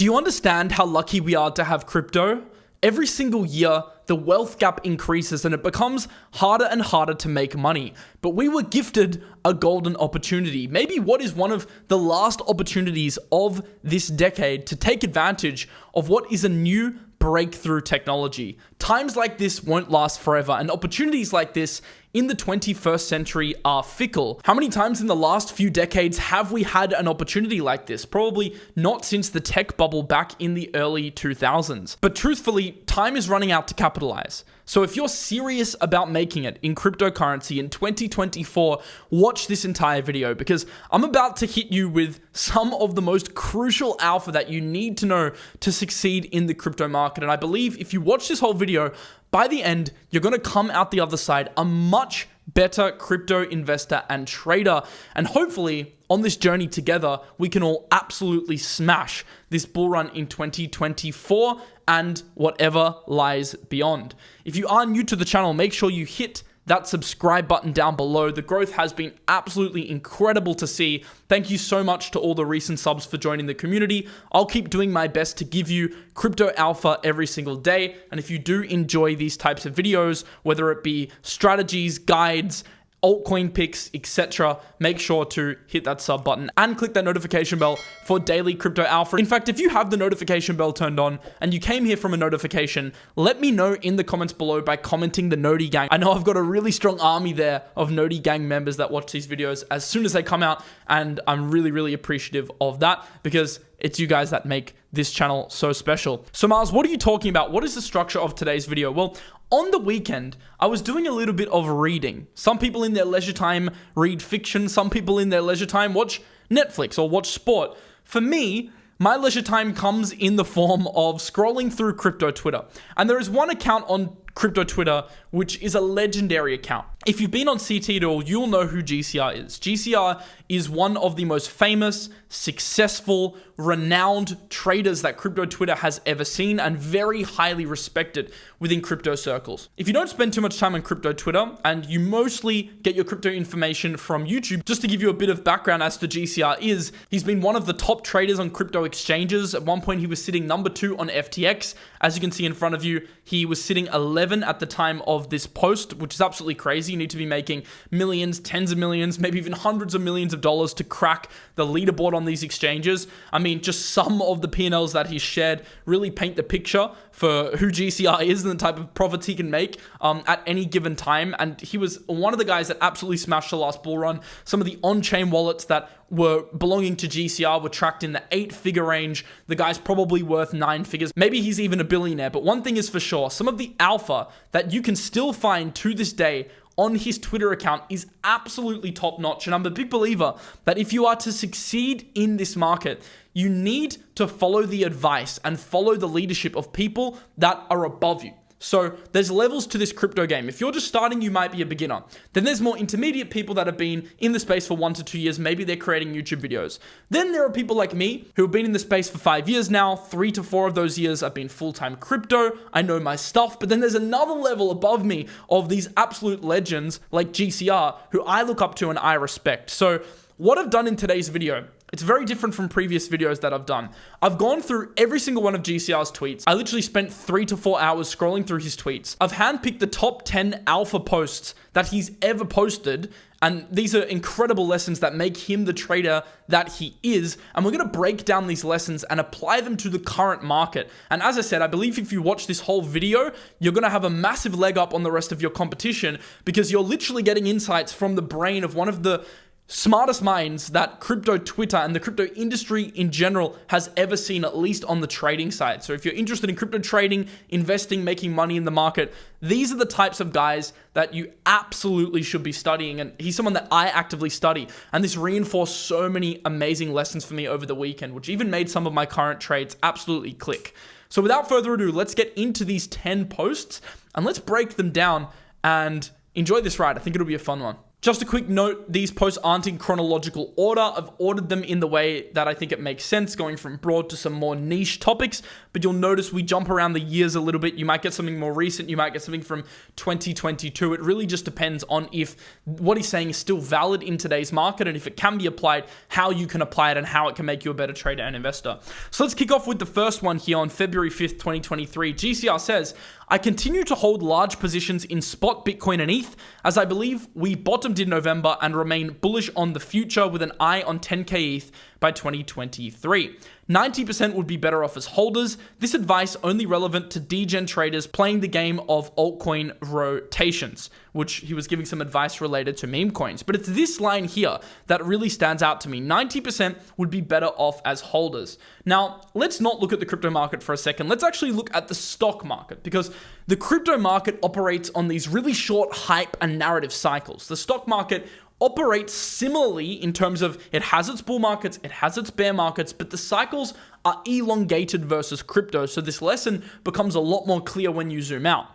Do you understand how lucky we are to have crypto? Every single year, the wealth gap increases and it becomes harder and harder to make money. But we were gifted a golden opportunity. Maybe what is one of the last opportunities of this decade to take advantage of what is a new breakthrough technology. Times like this won't last forever, and opportunities like this in the 21st century are fickle. How many times in the last few decades have we had an opportunity like this? Probably not since the tech bubble back in the early 2000s. But truthfully, time is running out to capitalize. So if you're serious about making it in cryptocurrency in 2024, watch this entire video because I'm about to hit you with some of the most crucial alpha that you need to know to succeed in the crypto market. And I believe if you watch this whole video, by the end, you're going to come out the other side a much better crypto investor and trader. And hopefully on this journey together, we can all absolutely smash this bull run in 2024 and whatever lies beyond. If you are new to the channel, make sure you hit that subscribe button down below. The growth has been absolutely incredible to see. Thank you so much to all the recent subs for joining the community. I'll keep doing my best to give you crypto alpha every single day. And if you do enjoy these types of videos, whether it be strategies, guides, altcoin picks, etc., make sure to hit that sub button and click that notification bell for daily crypto alpha. In fact, if you have the notification bell turned on and you came here from a notification, let me know in the comments below by commenting the Noti Gang. I know I've got a really strong army there of Noti Gang members that watch these videos as soon as they come out, and I'm really appreciative of that because it's you guys that make this channel so special. So Mars, what are you talking about? What is the structure of today's video? Well, on the weekend, I was doing a little bit of reading. Some people in their leisure time read fiction. Some people in their leisure time watch Netflix or watch sport. For me, my leisure time comes in the form of scrolling through crypto Twitter. And there is one account on crypto Twitter which is a legendary account. If you've been on CT at all, you'll know who GCR is. GCR is one of the most famous, successful, renowned traders that crypto Twitter has ever seen and very highly respected within crypto circles. If you don't spend too much time on crypto Twitter and you mostly get your crypto information from YouTube, just to give you a bit of background as to GCR is, he's been one of the top traders on crypto exchanges. At one point, he was sitting number 2 on FTX. As you can see in front of you, he was sitting 11 at the time of this post, which is absolutely crazy. You need to be making millions, tens of millions, maybe even hundreds of millions of dollars to crack the leaderboard on these exchanges. I mean, just some of the P&Ls that he's shared really paint the picture for who GCR is and the type of profits he can make at any given time. And he was one of the guys that absolutely smashed the last bull run. Some of the on-chain wallets that were belonging to GCR were tracked in the 8-figure range. The guy's probably worth 9 figures. Maybe he's even a billionaire. But one thing is for sure, some of the alpha that you can still find to this day on his Twitter account is absolutely top notch. And I'm a big believer that if you are to succeed in this market, you need to follow the advice and follow the leadership of people that are above you. So there's levels to this crypto game. If you're just starting, you might be a beginner. Then there's more intermediate people that have been in the space for 1 to 2 years. Maybe they're creating YouTube videos. Then there are people like me who have been in the space for 5 years now. 3 to 4 of those years I've been full-time crypto. I know my stuff. But then there's another level above me of these absolute legends like GCR who I look up to and I respect. So what I've done in today's video, it's very different from previous videos that I've done. I've gone through every single one of GCR's tweets. I literally spent 3 to 4 hours scrolling through his tweets. I've handpicked the top 10 alpha posts that he's ever posted. And these are incredible lessons that make him the trader that he is. And we're going to break down these lessons and apply them to the current market. And as I said, I believe if you watch this whole video, you're going to have a massive leg up on the rest of your competition because you're literally getting insights from the brain of one of the smartest minds that crypto Twitter and the crypto industry in general has ever seen, at least on the trading side. So if you're interested in crypto trading, investing, making money in the market, these are the types of guys that you absolutely should be studying. And he's someone that I actively study. And this reinforced so many amazing lessons for me over the weekend, which even made some of my current trades absolutely click. So without further ado, let's get into these 10 posts and let's break them down and enjoy this ride. I think it'll be a fun one. Just a quick note, these posts aren't in chronological order. I've ordered them in the way that I think it makes sense, going from broad to some more niche topics, but you'll notice we jump around the years a little bit. You might get something more recent, you might get something from 2022. It really just depends on if what he's saying is still valid in today's market, and if it can be applied, how you can apply it, and how it can make you a better trader and investor. So let's kick off with the first one here on February 5th, 2023. GCR says, I continue to hold large positions in spot Bitcoin and ETH, as I believe we bottomed in November and remain bullish on the future with an eye on 10k ETH by 2023. 90% would be better off as holders. This advice only relevant to degen traders playing the game of altcoin rotations, which he was giving some advice related to meme coins. But it's this line here that really stands out to me. 90% would be better off as holders. Now, let's not look at the crypto market for a second. Let's actually look at the stock market, because the crypto market operates on these really short hype and narrative cycles. The stock market operates similarly in terms of it has its bull markets, it has its bear markets, but the cycles are elongated versus crypto. So this lesson becomes a lot more clear when you zoom out.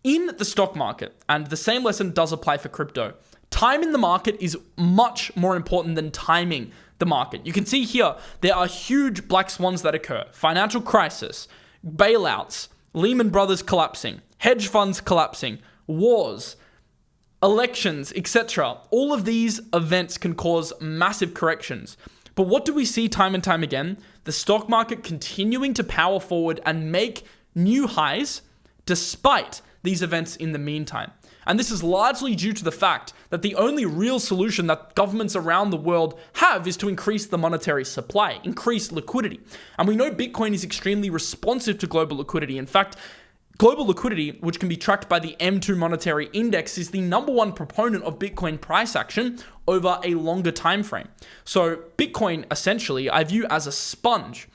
In the stock market, and the same lesson does apply for crypto, time in the market is much more important than timing the market. You can see here, there are huge black swans that occur. Financial crisis, bailouts, Lehman Brothers collapsing, hedge funds collapsing, wars, elections, etc. All of these events can cause massive corrections. But what do we see time and time again? The stock market continuing to power forward and make new highs despite these events in the meantime. And this is largely due to the fact that the only real solution that governments around the world have is to increase the monetary supply, increase liquidity. And we know Bitcoin is extremely responsive to global liquidity. In fact, global liquidity, which can be tracked by the M2 monetary index, is the number one proponent of Bitcoin price action over a longer time frame. So Bitcoin, essentially, I view as a sponge.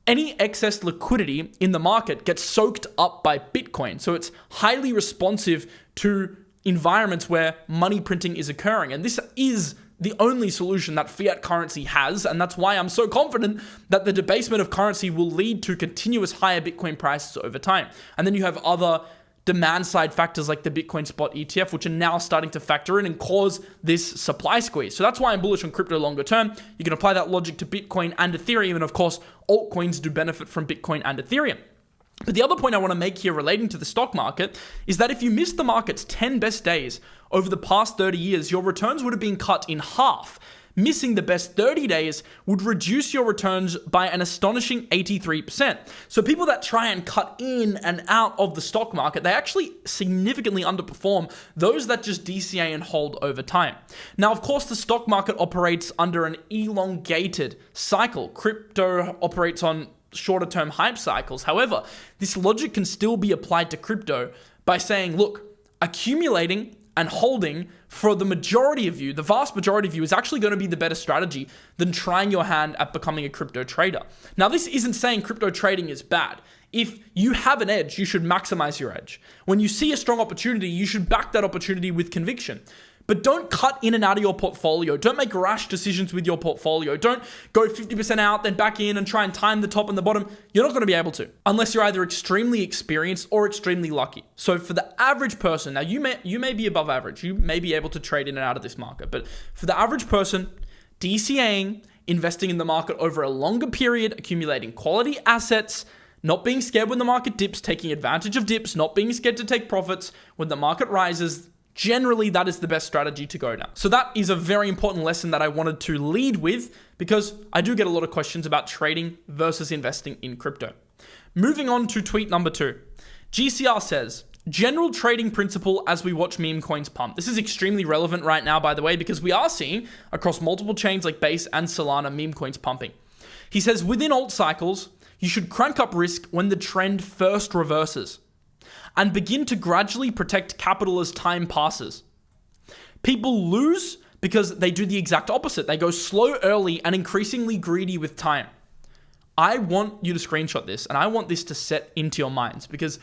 Any excess liquidity in the market gets soaked up by Bitcoin. So it's highly responsive to environments where money printing is occurring. And this is the only solution that fiat currency has, and that's why I'm so confident that the debasement of currency will lead to continuous higher Bitcoin prices over time. And then you have other demand side factors like the Bitcoin spot ETF, which are now starting to factor in and cause this supply squeeze. So that's why I'm bullish on crypto longer term. You can apply that logic to Bitcoin and Ethereum, and of course, altcoins do benefit from Bitcoin and Ethereum. But the other point I want to make here relating to the stock market is that if you missed the market's 10 best days over the past 30 years, your returns would have been cut in half. Missing the best 30 days would reduce your returns by an astonishing 83%. So people that try and cut in and out of the stock market, they actually significantly underperform those that just DCA and hold over time. Now, of course, the stock market operates under an elongated cycle. Crypto operates on shorter term hype cycles. However, this logic can still be applied to crypto by saying, look, accumulating and holding for the majority of you, the vast majority of you, is actually going to be the better strategy than trying your hand at becoming a crypto trader. Now, this isn't saying crypto trading is bad. If you have an edge, you should maximize your edge. When you see a strong opportunity, you should back that opportunity with conviction. But don't cut in and out of your portfolio. Don't make rash decisions with your portfolio. Don't go 50% out, then back in and try and time the top and the bottom. You're not going to be able to, unless you're either extremely experienced or extremely lucky. So for the average person, now you may be above average. You may be able to trade in and out of this market. But for the average person, DCAing, investing in the market over a longer period, accumulating quality assets, not being scared when the market dips, taking advantage of dips, not being scared to take profits when the market rises, generally, that is the best strategy to go now. So that is a very important lesson that I wanted to lead with, because I do get a lot of questions about trading versus investing in crypto. Moving on to tweet number 2. GCR says, general trading principle as we watch meme coins pump. This is extremely relevant right now, by the way, because we are seeing across multiple chains like Base and Solana meme coins pumping. He says, within alt cycles, you should crank up risk when the trend first reverses and begin to gradually protect capital as time passes. People lose because they do the exact opposite. They go slow early and increasingly greedy with time. I want you to screenshot this, and I want this to set into your minds, because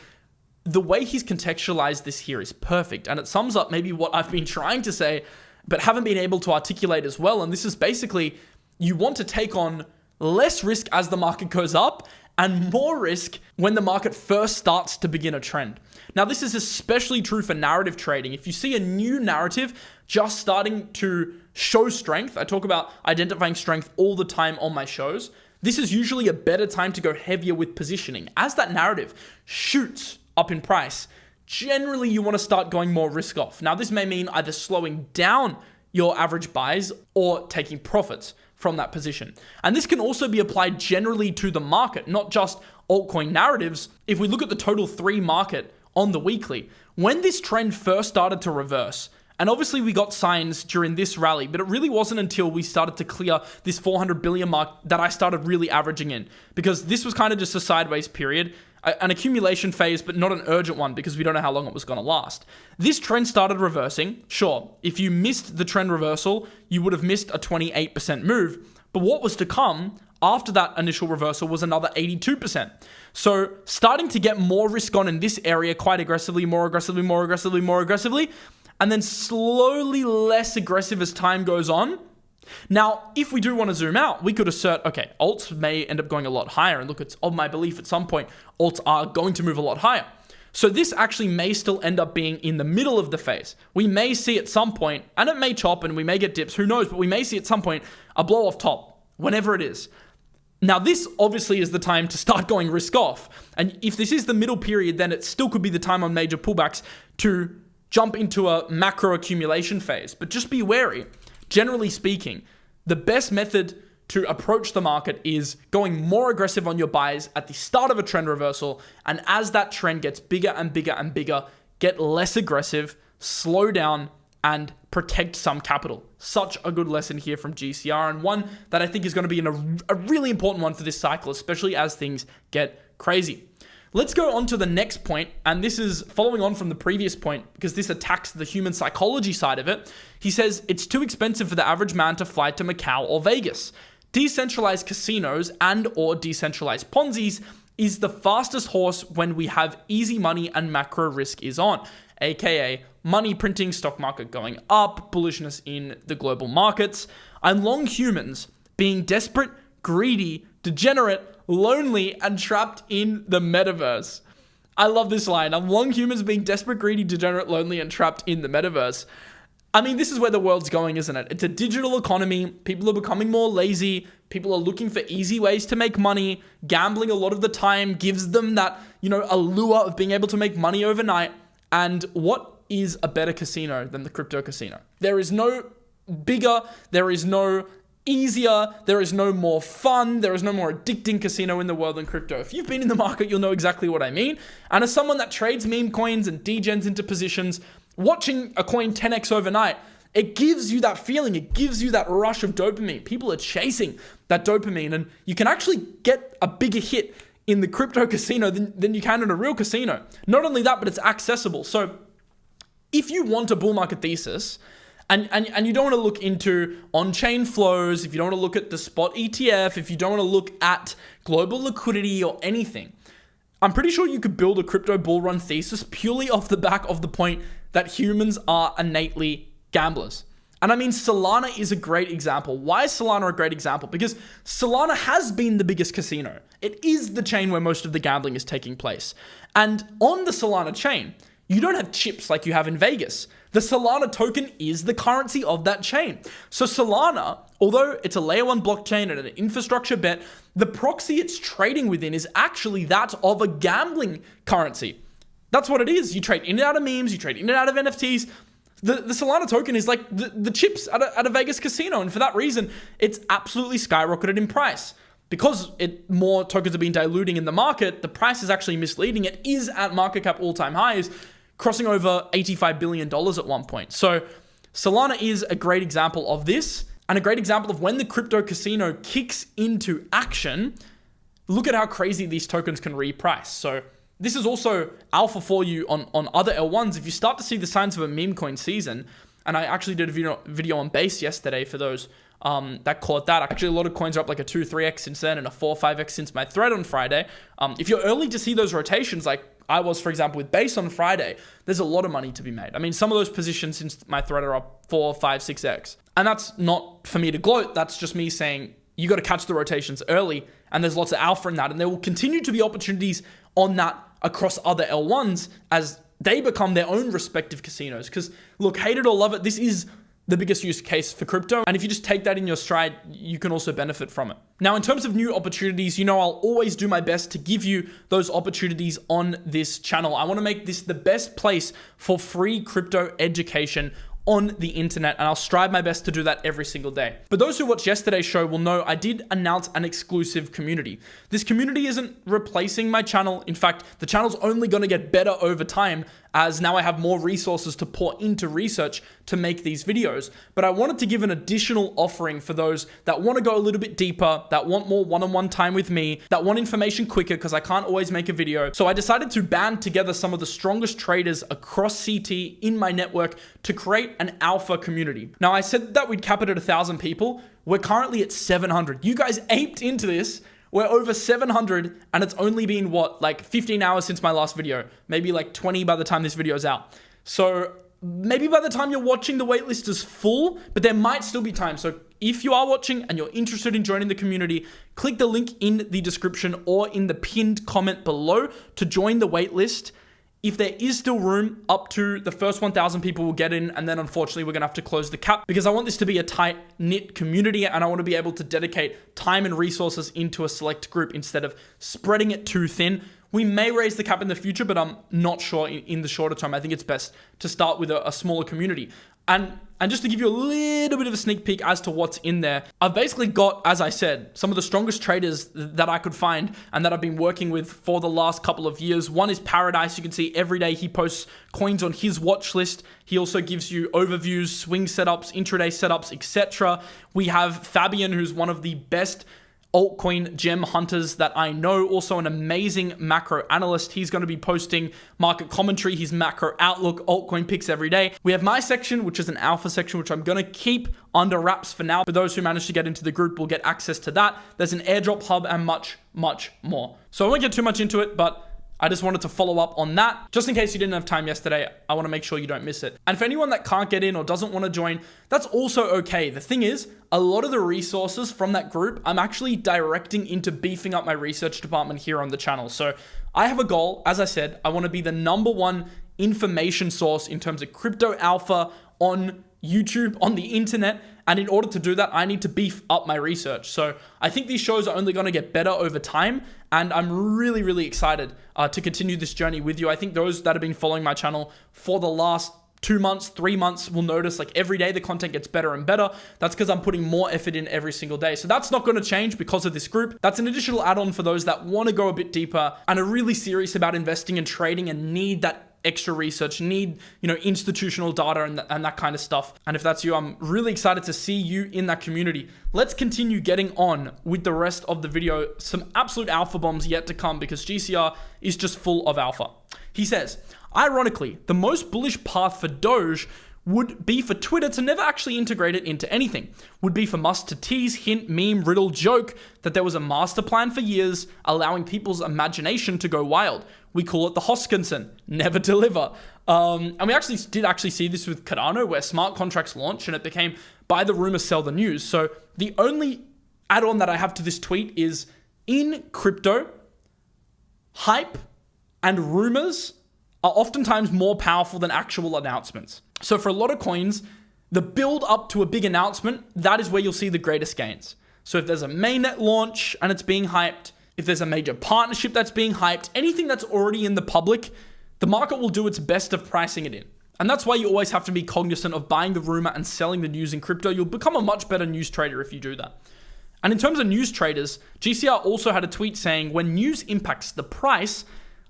the way he's contextualized this here is perfect, and it sums up maybe what I've been trying to say but haven't been able to articulate as well. And this is basically, you want to take on less risk as the market goes up and more risk when the market first starts to begin a trend. Now, this is especially true for narrative trading. If you see a new narrative just starting to show strength, I talk about identifying strength all the time on my shows, this is usually a better time to go heavier with positioning. As that narrative shoots up in price, generally you want to start going more risk off. Now, this may mean either slowing down your average buys or taking profits from that position. And this can also be applied generally to the market, not just altcoin narratives. If we look at the total 3 market on the weekly, when this trend first started to reverse, and obviously we got signs during this rally, but it really wasn't until we started to clear this 400 billion mark that I started really averaging in, because this was kind of just a sideways period, an accumulation phase, but not an urgent one because we don't know how long it was going to last. This trend started reversing. Sure, if you missed the trend reversal, you would have missed a 28% move, but what was to come after that initial reversal was another 82%. So starting to get more risk on in this area quite aggressively, more aggressively, more aggressively, more aggressively, and then slowly less aggressive as time goes on. Now, if we do want to zoom out, we could assert, okay, alts may end up going a lot higher. And look, it's of my belief at some point, alts are going to move a lot higher. So this actually may still end up being in the middle of the phase. We may see at some point, and it may chop and we may get dips, who knows, but we may see at some point a blow off top, whenever it is. Now, this obviously is the time to start going risk off. And if this is the middle period, then it still could be the time on major pullbacks to jump into a macro accumulation phase. But just be wary. Generally speaking, the best method to approach the market is going more aggressive on your buys at the start of a trend reversal. And as that trend gets bigger and bigger and bigger, get less aggressive, slow down, and protect some capital. Such a good lesson here from GCR, and one that I think is going to be a really important one for this cycle, especially as things get crazy. Let's go on to the next point, and this is following on from the previous point because this attacks the human psychology side of it. He says, it's too expensive for the average man to fly to Macau or Vegas. Decentralized casinos and or decentralized Ponzi's is the fastest horse when we have easy money and macro risk is on, aka money printing, stock market going up, bullishness in the global markets. I'm long humans being desperate, greedy, degenerate, lonely, and trapped in the metaverse. I love this line. I'm long humans being desperate, greedy, degenerate, lonely, and trapped in the metaverse. I mean, this is where the world's going, isn't it? It's a digital economy. People are becoming more lazy. People are looking for easy ways to make money. Gambling a lot of the time gives them that, allure of being able to make money overnight. And what is a better casino than the crypto casino? There is no bigger, there is no easier, there is no more fun, there is no more addicting casino in the world than crypto. If you've been in the market, you'll know exactly what I mean. And as someone that trades meme coins and degens into positions, watching a coin 10x overnight, it gives you that feeling, it gives you that rush of dopamine. People are chasing that dopamine, and you can actually get a bigger hit in the crypto casino than you can in a real casino. Not only that, but it's accessible. So if you want a bull market thesis, and you don't want to look into on-chain flows, if you don't want to look at the spot ETF, if you don't want to look at global liquidity or anything, I'm pretty sure you could build a crypto bull run thesis purely off the back of the point that humans are innately gamblers. And I mean, Solana is a great example. Why is Solana a great example? Because Solana has been the biggest casino. It is the chain where most of the gambling is taking place. And on the Solana chain, you don't have chips like you have in Vegas. The Solana token is the currency of that chain. So Solana, although it's a layer 1 blockchain and an infrastructure bet, the proxy it's trading within is actually that of a gambling currency. That's what it is. You trade in and out of memes, you trade in and out of NFTs. The Solana token is like the chips at a Vegas casino. And for that reason, it's absolutely skyrocketed in price. Because more tokens are being diluting in the market, the price is actually misleading. It is at market cap all-time highs, crossing over $85 billion at one point. So Solana is a great example of this, and a great example of when the crypto casino kicks into action. Look at how crazy these tokens can reprice. So this is also alpha for you on other L1s. If you start to see the signs of a meme coin season, and I actually did a video on base yesterday for those that caught that. Actually, a lot of coins are up like a 2-3x since then and a 4-5x since my thread on Friday. If you're early to see those rotations, like I was, for example, with base on Friday, there's a lot of money to be made. I mean, some of those positions since my thread are up 4, 5, 6x. And that's not for me to gloat. That's just me saying you got to catch the rotations early and there's lots of alpha in that, and there will continue to be opportunities on that across other L1s as they become their own respective casinos. Because look, hate it or love it, this is the biggest use case for crypto. And if you just take that in your stride, you can also benefit from it. Now, in terms of new opportunities, I'll always do my best to give you those opportunities on this channel. I want to make this the best place for free crypto education on the internet, and I'll strive my best to do that every single day. But those who watched yesterday's show will know I did announce an exclusive community. This community isn't replacing my channel. In fact, the channel's only going to get better over time as now I have more resources to pour into research to make these videos. But I wanted to give an additional offering for those that want to go a little bit deeper, that want more one-on-one time with me, that want information quicker because I can't always make a video. So I decided to band together some of the strongest traders across CT in my network to create an alpha community. Now, I said that we'd cap it at 1,000 people. We're currently at 700. You guys aped into this. We're over 700, and it's only been, 15 hours since my last video. Maybe 20 by the time this video is out. So maybe by the time you're watching, the waitlist is full, but there might still be time. So if you are watching and you're interested in joining the community, click the link in the description or in the pinned comment below to join the waitlist. If there is still room, up to the first 1,000 people will get in, and then unfortunately we're going to have to close the cap because I want this to be a tight-knit community and I want to be able to dedicate time and resources into a select group instead of spreading it too thin. We may raise the cap in the future, but I'm not sure in the shorter term. I think it's best to start with a smaller community. And just to give you a little bit of a sneak peek as to what's in there, I've basically got, as I said, some of the strongest traders that I could find and that I've been working with for the last couple of years. One is Paradise. You can see every day he posts coins on his watch list. He also gives you overviews, swing setups, intraday setups, etc. We have Fabian, who's one of the best altcoin gem hunters that I know, also an amazing macro analyst. He's going to be posting market commentary, his macro outlook, altcoin picks every day. We have my section, which is an alpha section, which I'm going to keep under wraps for now. For those who manage to get into the group will get access to that. There's an airdrop hub and much, much more. So I won't get too much into it, but I just wanted to follow up on that. Just in case you didn't have time yesterday, I want to make sure you don't miss it. And for anyone that can't get in or doesn't want to join, that's also okay. The thing is, a lot of the resources from that group, I'm actually directing into beefing up my research department here on the channel. So I have a goal. As I said, I want to be the #1 information source in terms of crypto alpha on YouTube, on the internet. And in order to do that, I need to beef up my research. So I think these shows are only going to get better over time. And I'm really, really excited to continue this journey with you. I think those that have been following my channel for the last 2 months, 3 months will notice every day the content gets better and better. That's because I'm putting more effort in every single day. So that's not going to change because of this group. That's an additional add-on for those that want to go a bit deeper and are really serious about investing and trading and need that extra research, need institutional data and that kind of stuff. And if that's you, I'm really excited to see you in that community. Let's continue getting on with the rest of the video. Some absolute alpha bombs yet to come because GCR is just full of alpha. He says, ironically, the most bullish path for Doge would be for Twitter to never actually integrate it into anything. Would be for Musk to tease, hint, meme, riddle, joke that there was a master plan for years, allowing people's imagination to go wild. We call it the Hoskinson, never deliver. And we did see this with Cardano, where smart contracts launched and it became buy the rumor, sell the news. So the only add-on that I have to this tweet is in crypto, hype and rumors are oftentimes more powerful than actual announcements. So for a lot of coins, the build up to a big announcement, that is where you'll see the greatest gains. So if there's a mainnet launch and it's being hyped, if there's a major partnership that's being hyped, anything that's already in the public, the market will do its best of pricing it in. And that's why you always have to be cognizant of buying the rumor and selling the news in crypto. You'll become a much better news trader if you do that. And in terms of news traders, GCR also had a tweet saying, when news impacts the price,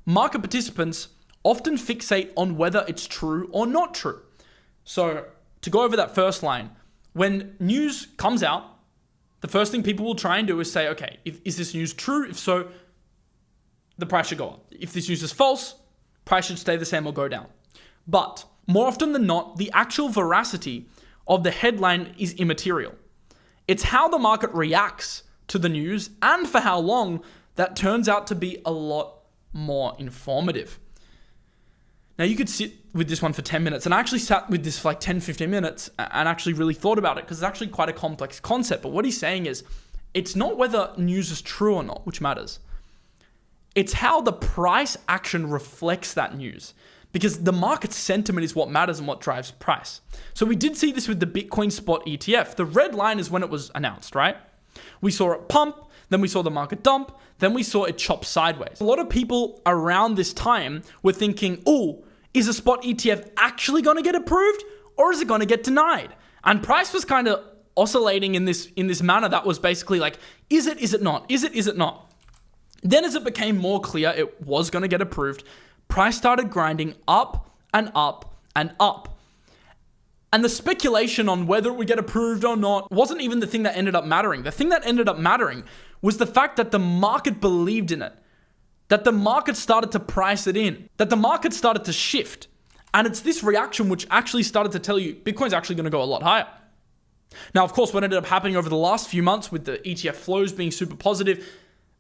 market participants often fixate on whether it's true or not true. So to go over that first line, when news comes out, the first thing people will try and do is say, okay, is this news true? If so, the price should go up. If this news is false, price should stay the same or go down. But more often than not, the actual veracity of the headline is immaterial. It's how the market reacts to the news and for how long that turns out to be a lot more informative. Now, you could sit with this one for 10 minutes, and I actually sat with this for 10, 15 minutes and actually really thought about it because it's actually quite a complex concept. But what he's saying is, it's not whether news is true or not, which matters. It's how the price action reflects that news. Because the market sentiment is what matters and what drives price. So we did see this with the Bitcoin spot ETF. The red line is when it was announced, right? We saw it pump, then we saw the market dump, then we saw it chop sideways. A lot of people around this time were thinking, oh, is a spot ETF actually going to get approved or is it going to get denied? And price was kind of oscillating in this manner that was basically like, is it not? Is it not? Then as it became more clear it was going to get approved, price started grinding up and up and up. And the speculation on whether it would get approved or not wasn't even the thing that ended up mattering. The thing that ended up mattering was the fact that the market believed in it, that the market started to price it in, that the market started to shift. And it's this reaction which actually started to tell you Bitcoin's actually going to go a lot higher. Now, of course, what ended up happening over the last few months with the ETF flows being super positive,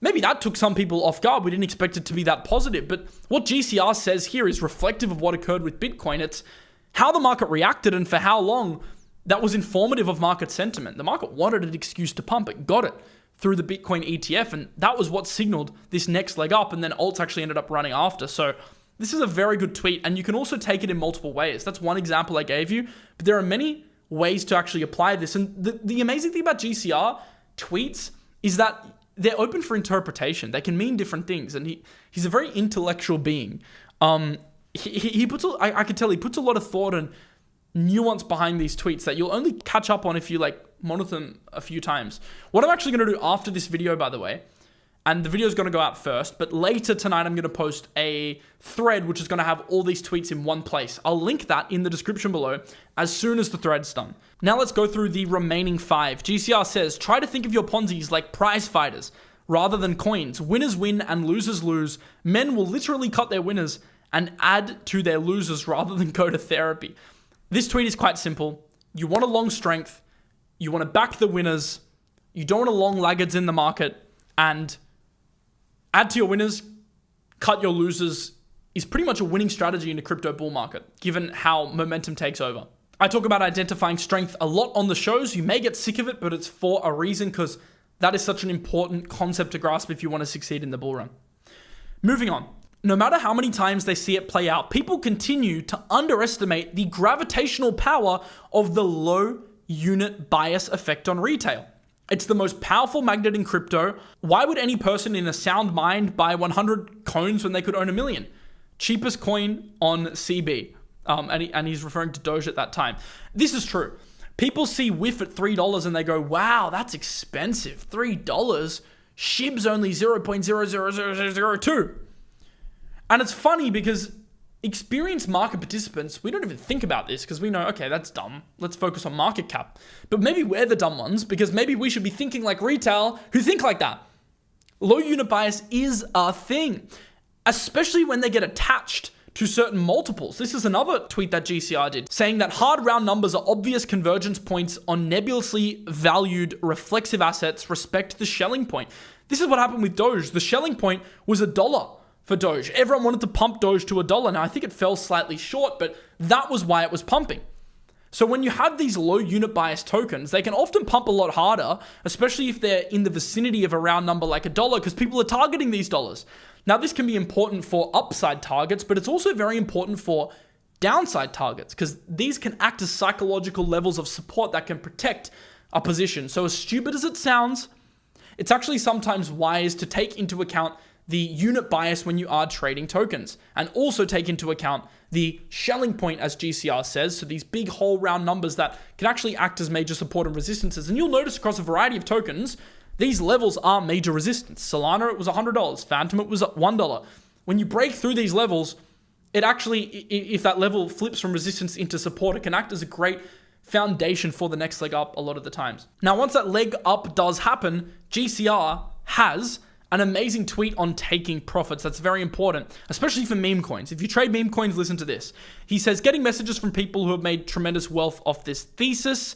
maybe that took some people off guard. We didn't expect it to be that positive. But what GCR says here is reflective of what occurred with Bitcoin. It's how the market reacted and for how long that was informative of market sentiment. The market wanted an excuse to pump. It got it through the Bitcoin ETF. And that was what signaled this next leg up. And then alts actually ended up running after. So this is a very good tweet. And you can also take it in multiple ways. That's one example I gave you. But there are many ways to actually apply this. And the amazing thing about GCR tweets is that they're open for interpretation. They can mean different things. And he's a very intellectual being. He puts, I can tell he puts a lot of thought and nuance behind these tweets that you'll only catch up on if you like monitor them a few times. What I'm actually going to do after this video, by the way, and the video is going to go out first, but later tonight I'm going to post a thread which is going to have all these tweets in one place. I'll link that in the description below as soon as the thread's done. Now let's go through the remaining 5. GCR says, try to think of your Ponzi's like prize fighters rather than coins. Winners win and losers lose. Men will literally cut their winners and add to their losers rather than go to therapy. This tweet is quite simple. You want a long strength. You want to back the winners. You don't want a long laggards in the market. And add to your winners, cut your losers is pretty much a winning strategy in the crypto bull market, given how momentum takes over. I talk about identifying strength a lot on the shows. You may get sick of it, but it's for a reason because that is such an important concept to grasp if you want to succeed in the bull run. Moving on. No matter how many times they see it play out, people continue to underestimate the gravitational power of the low unit bias effect on retail. It's the most powerful magnet in crypto. Why would any person in a sound mind buy 100 coins when they could own 1 million? Cheapest coin on CB. And he's referring to Doge at that time. This is true. People see WIF at $3 and they go, wow, that's expensive. $3. SHIB's only 0.00002. And it's funny because experienced market participants, we don't even think about this because we know, okay, that's dumb. Let's focus on market cap. But maybe we're the dumb ones because maybe we should be thinking like retail who think like that. Low unit bias is a thing, especially when they get attached to certain multiples. This is another tweet that GCR did, saying that hard round numbers are obvious convergence points on nebulously valued reflexive assets respect the Schelling point. This is what happened with Doge. The Schelling point was $1 for Doge. Everyone wanted to pump Doge to $1. Now, I think it fell slightly short, but that was why it was pumping. So when you have these low unit bias tokens, they can often pump a lot harder, especially if they're in the vicinity of a round number like $1, because people are targeting these dollars. Now, this can be important for upside targets, but it's also very important for downside targets, because these can act as psychological levels of support that can protect a position. So as stupid as it sounds, it's actually sometimes wise to take into account the unit bias when you are trading tokens, and also take into account the Schelling point, as GCR says, so these big whole round numbers that can actually act as major support and resistances. And you'll notice across a variety of tokens, these levels are major resistance. Solana, it was $100. Phantom, it was $1. When you break through these levels, it actually, if that level flips from resistance into support, it can act as a great foundation for the next leg up a lot of the times. Now, once that leg up does happen, GCR has an amazing tweet on taking profits. That's very important, especially for meme coins. If you trade meme coins, listen to this. He says, getting messages from people who have made tremendous wealth off this thesis,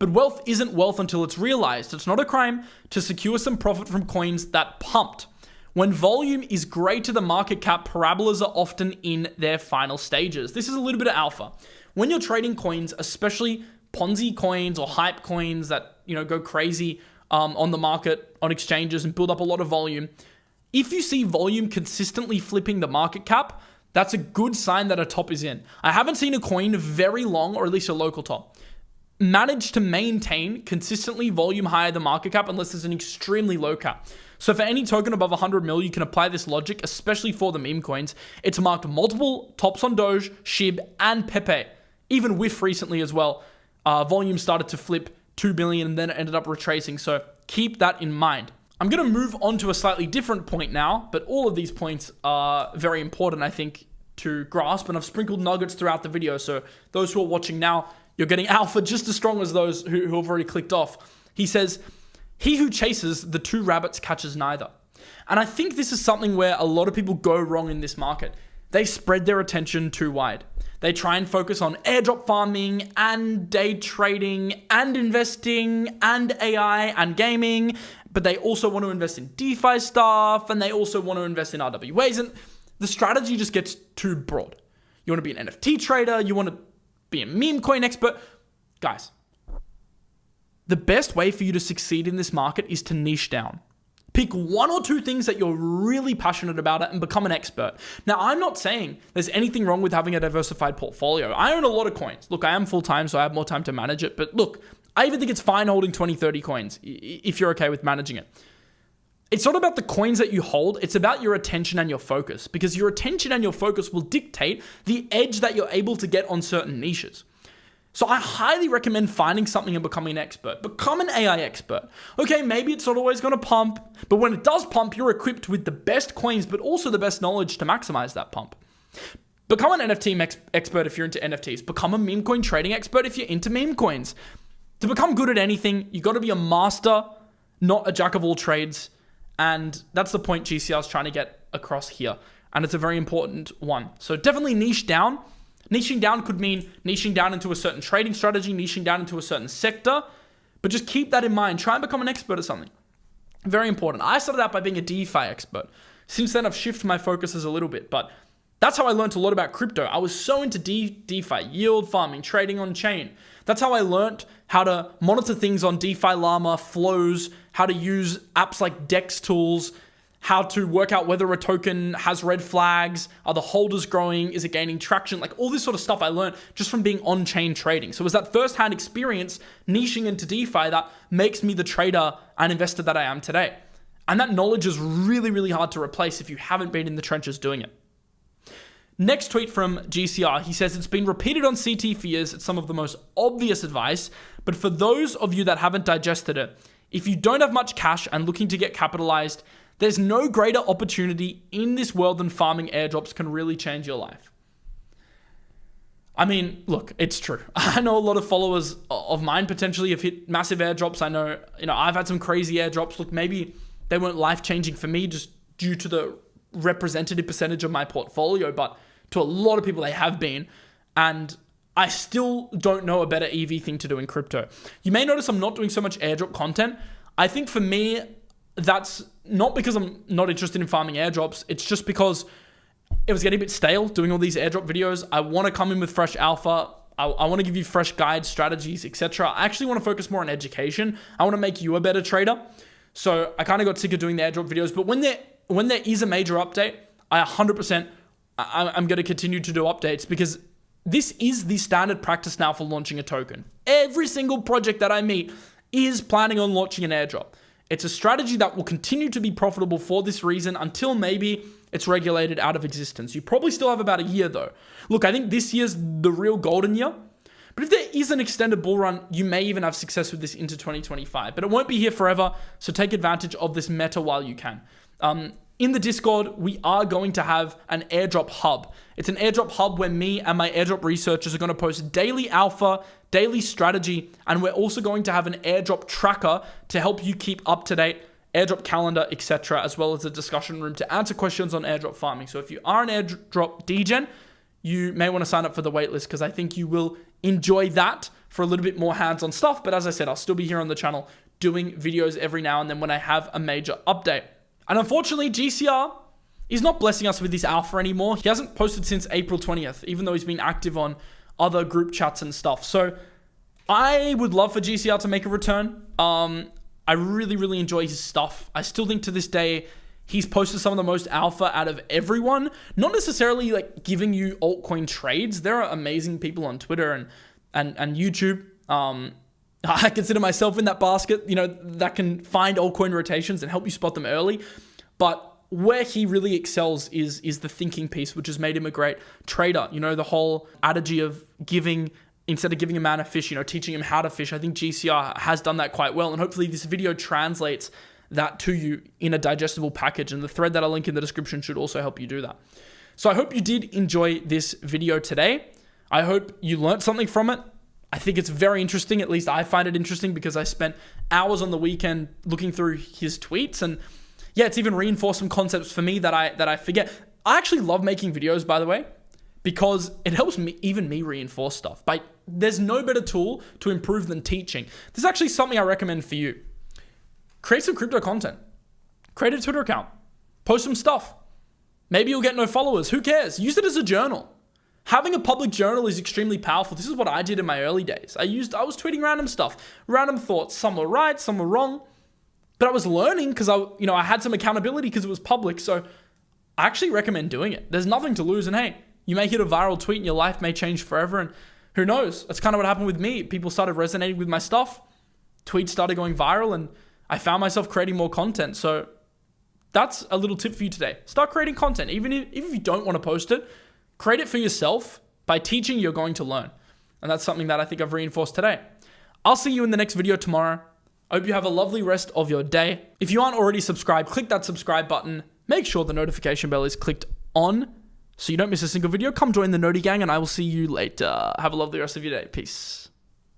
but wealth isn't wealth until it's realized. It's not a crime to secure some profit from coins that pumped. When volume is greater than market cap, parabolas are often in their final stages. This is a little bit of alpha. When you're trading coins, especially Ponzi coins or hype coins that, go crazy, on the market, on exchanges, and build up a lot of volume. If you see volume consistently flipping the market cap, that's a good sign that a top is in. I haven't seen a coin very long, or at least a local top, manage to maintain consistently volume higher than market cap unless there's an extremely low cap. So for any token above 100 mil, you can apply this logic, especially for the meme coins. It's marked multiple tops on Doge, SHIB, and Pepe. Even WIF recently as well. Volume started to flip 2 billion and then it ended up retracing. So keep that in mind. I'm going to move on to a slightly different point now, but all of these points are very important, I think, to grasp, and I've sprinkled nuggets throughout the video. So those who are watching now, you're getting alpha just as strong as those who have already clicked off. He says, "He who chases the two rabbits catches neither." And I think this is something where a lot of people go wrong in this market. They spread their attention too wide. They try and focus on airdrop farming and day trading and investing and AI and gaming, but they also want to invest in DeFi stuff, and they also want to invest in RWAs, and the strategy just gets too broad. You want to be an NFT trader, you want to be a meme coin expert. Guys, the best way for you to succeed in this market is to niche down. Pick one or two things that you're really passionate about and become an expert. Now, I'm not saying there's anything wrong with having a diversified portfolio. I own a lot of coins. Look, I am full-time, so I have more time to manage it. But look, I even think it's fine holding 20, 30 coins if you're okay with managing it. It's not about the coins that you hold. It's about your attention and your focus, because your attention and your focus will dictate the edge that you're able to get on certain niches. So I highly recommend finding something and becoming an expert. Become an AI expert. Okay, maybe it's not always going to pump, but when it does pump, you're equipped with the best coins, but also the best knowledge to maximize that pump. Become an NFT expert if you're into NFTs. Become a meme coin trading expert if you're into meme coins. To become good at anything, you got to be a master, not a jack of all trades. And that's the point GCR is trying to get across here. And it's a very important one. So definitely niche down. Niching down could mean niching down into a certain trading strategy, niching down into a certain sector, but just keep that in mind. Try and become an expert at something. Very important. I started out by being a DeFi expert. Since then, I've shifted my focuses a little bit, but that's how I learned a lot about crypto. I was so into DeFi, yield farming, trading on chain. That's how I learned how to monitor things on DeFi Llama, flows, how to use apps like DEX tools, how to work out whether a token has red flags, are the holders growing, is it gaining traction, like all this sort of stuff I learned just from being on-chain trading. So it was that first-hand experience niching into DeFi that makes me the trader and investor that I am today. And that knowledge is really, really hard to replace if you haven't been in the trenches doing it. Next tweet from GCR, he says, "It's been repeated on CT for years. It's some of the most obvious advice, but for those of you that haven't digested it, if you don't have much cash and looking to get capitalized, there's no greater opportunity in this world than farming airdrops can really change your life." I mean, look, it's true. I know a lot of followers of mine potentially have hit massive airdrops. I know, I've had some crazy airdrops. Look, maybe they weren't life-changing for me just due to the representative percentage of my portfolio, but to a lot of people they have been. And I still don't know a better EV thing to do in crypto. You may notice I'm not doing so much airdrop content. I think for me, that's not because I'm not interested in farming airdrops. It's just because it was getting a bit stale doing all these airdrop videos. I want to come in with fresh alpha. I want to give you fresh guides, strategies, etc. I actually want to focus more on education. I want to make you a better trader. So I kind of got sick of doing the airdrop videos. But when there is a major update, I'm going to continue to do updates, because this is the standard practice now for launching a token. Every single project that I meet is planning on launching an airdrop. It's a strategy that will continue to be profitable for this reason until maybe it's regulated out of existence. You probably still have about a year though. Look, I think this year's the real golden year. But if there is an extended bull run, you may even have success with this into 2025. But it won't be here forever, so take advantage of this meta while you can. In the Discord, we are going to have an airdrop hub. It's an airdrop hub where me and my airdrop researchers are going to post daily alpha, daily strategy, and we're also going to have an airdrop tracker to help you keep up to date, airdrop calendar, etc., as well as a discussion room to answer questions on airdrop farming. So if you are an airdrop degen, you may want to sign up for the waitlist, because I think you will enjoy that for a little bit more hands-on stuff. But as I said, I'll still be here on the channel doing videos every now and then when I have a major update. And unfortunately, GCR is not blessing us with this alpha anymore. He hasn't posted since April 20th, even though he's been active on other group chats and stuff. So I would love for GCR to make a return. I really, really enjoy his stuff. I still think to this day, he's posted some of the most alpha out of everyone. Not necessarily like giving you altcoin trades. There are amazing people on Twitter and YouTube. I consider myself in that basket, that can find altcoin rotations and help you spot them early. But where he really excels is the thinking piece, which has made him a great trader. The whole adage of instead of giving a man a fish, teaching him how to fish. I think GCR has done that quite well. And hopefully this video translates that to you in a digestible package. And the thread that I'll link in the description should also help you do that. So I hope you did enjoy this video today. I hope you learned something from it. I think it's very interesting. At least I find it interesting because I spent hours on the weekend looking through his tweets, and yeah, it's even reinforced some concepts for me that I forget. I actually love making videos, by the way, because it helps me reinforce stuff. But there's no better tool to improve than teaching. This is actually something I recommend for you. Create some crypto content. Create a Twitter account. Post some stuff. Maybe you'll get no followers. Who cares? Use it as a journal. Having a public journal is extremely powerful. This is what I did in my early days. I was tweeting random stuff, random thoughts. Some were right, some were wrong. But I was learning because I had some accountability because it was public. So I actually recommend doing it. There's nothing to lose. And hey, you may hit a viral tweet and your life may change forever. And who knows? That's kind of what happened with me. People started resonating with my stuff. Tweets started going viral and I found myself creating more content. So that's a little tip for you today. Start creating content. Even if you don't want to post it, create it for yourself. By teaching, you're going to learn. And that's something that I think I've reinforced today. I'll see you in the next video tomorrow. I hope you have a lovely rest of your day. If you aren't already subscribed, click that subscribe button. Make sure the notification bell is clicked on so you don't miss a single video. Come join the Noti Gang and I will see you later. Have a lovely rest of your day. Peace.